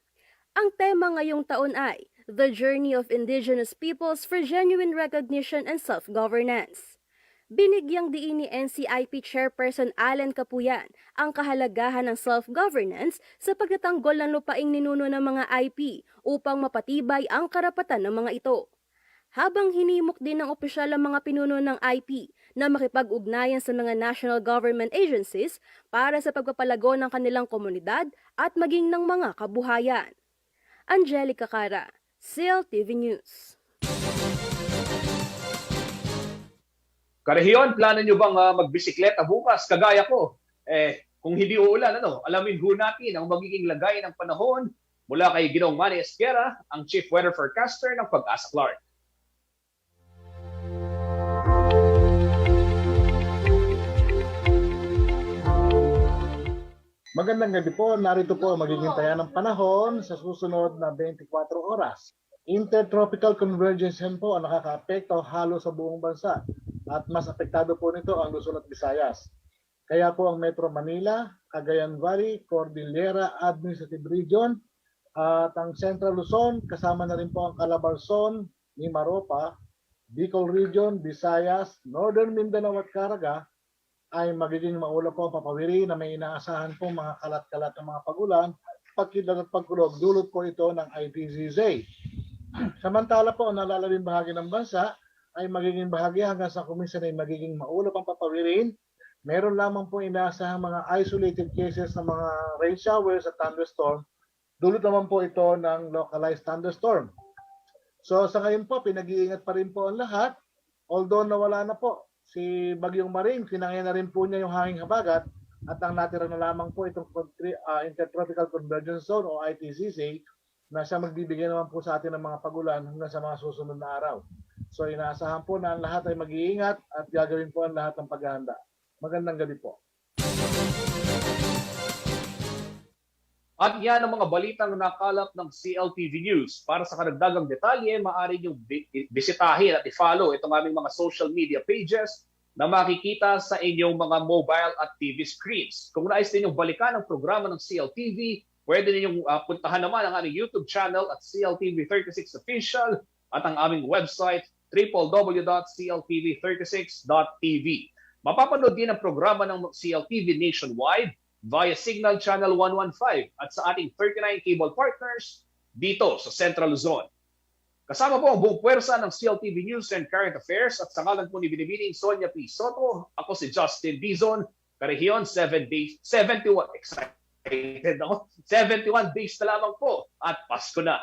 Ang tema ngayong taon ay The Journey of Indigenous Peoples for Genuine Recognition and Self-Governance. Binigyang diin ni NCIP Chairperson Allen Capuyan ang kahalagahan ng self-governance sa pagtatanggol ng lupaing ninuno ng mga IP upang mapatibay ang karapatan ng mga ito. Habang hinimok din ng opisyal ang mga pinuno ng IP na makipag-ugnayan sa mga national government agencies para sa pagpapalago ng kanilang komunidad at maging ng mga kabuhayan. Angelica Cara, CLTV News. Karehiyon, plano nyo bang magbisikleta bukas kagaya ko? Kung hindi uulan, alamin ho natin ang magiging lagay ng panahon mula kay Ginoong Manny Esquera, ang Chief Weather Forecaster ng Pag-asa Clark. Magandang gabi po. Narito po ang magiging taya ng panahon sa susunod na 24 oras. Intertropical convergence yan po ang nakakaapekto halos sa buong bansa at mas apektado po nito ang Luzon at Visayas. Kaya po ang Metro Manila, Cagayan Valley, Cordillera Administrative Region at ang Central Luzon, kasama na rin po ang Calabarzon, Mimaropa, Bicol Region, Visayas, Northern Mindanao at Caraga ay magiging maulap po ang papawiri na may inaasahan pong mga kalat-kalat ng mga pagulan, pagkidlat at pagkulog. Dulot po ito ng IPZZ. Samantala po, ang nalalabing bahagi ng bansa ay magiging bahagi hanggang sa kuminsan ay magiging maulap ang papawirin. Meron lamang po inaasahang mga isolated cases ng mga rain showers at thunderstorm dulot naman po ito ng localized thunderstorm. So sa ngayon po, pinag-iingat pa rin po ang lahat. Although nawala na po si Bagyong Maring, kinangyan na rin po niya yung hanging habagat at ang natira na lamang po itong Intertropical Convergence Zone o ITCZ na siya magbibigay naman po sa atin ng mga pagulan hanggang sa mga susunod na araw. So inaasahan po na ang lahat ay mag-iingat at gagawin po ang lahat ng paghahanda. Magandang gabi po. At yan ang mga balitang nakalap ng CLTV News. Para sa karagdagang detalye, maaari niyong bisitahin at i-follow itong aming mga social media pages na makikita sa inyong mga mobile at TV screens. Kung nais ninyong balikan ang programa ng CLTV, pwede ninyong puntahan naman ang aming YouTube channel at CLTV36 Official at ang aming website www.cltv36.tv. Mapapanood din ang programa ng CLTV nationwide via Signal Channel 115 at sa ating 39 cable partners dito sa Central Luzon. Kasama po ang buong puwersa ng CLTV News and Current Affairs at sa ngalan po ni Binibining Sonia P. Soto, ako si Justin Dizon, Karehiyon, 71 days na lamang po at Pasko na.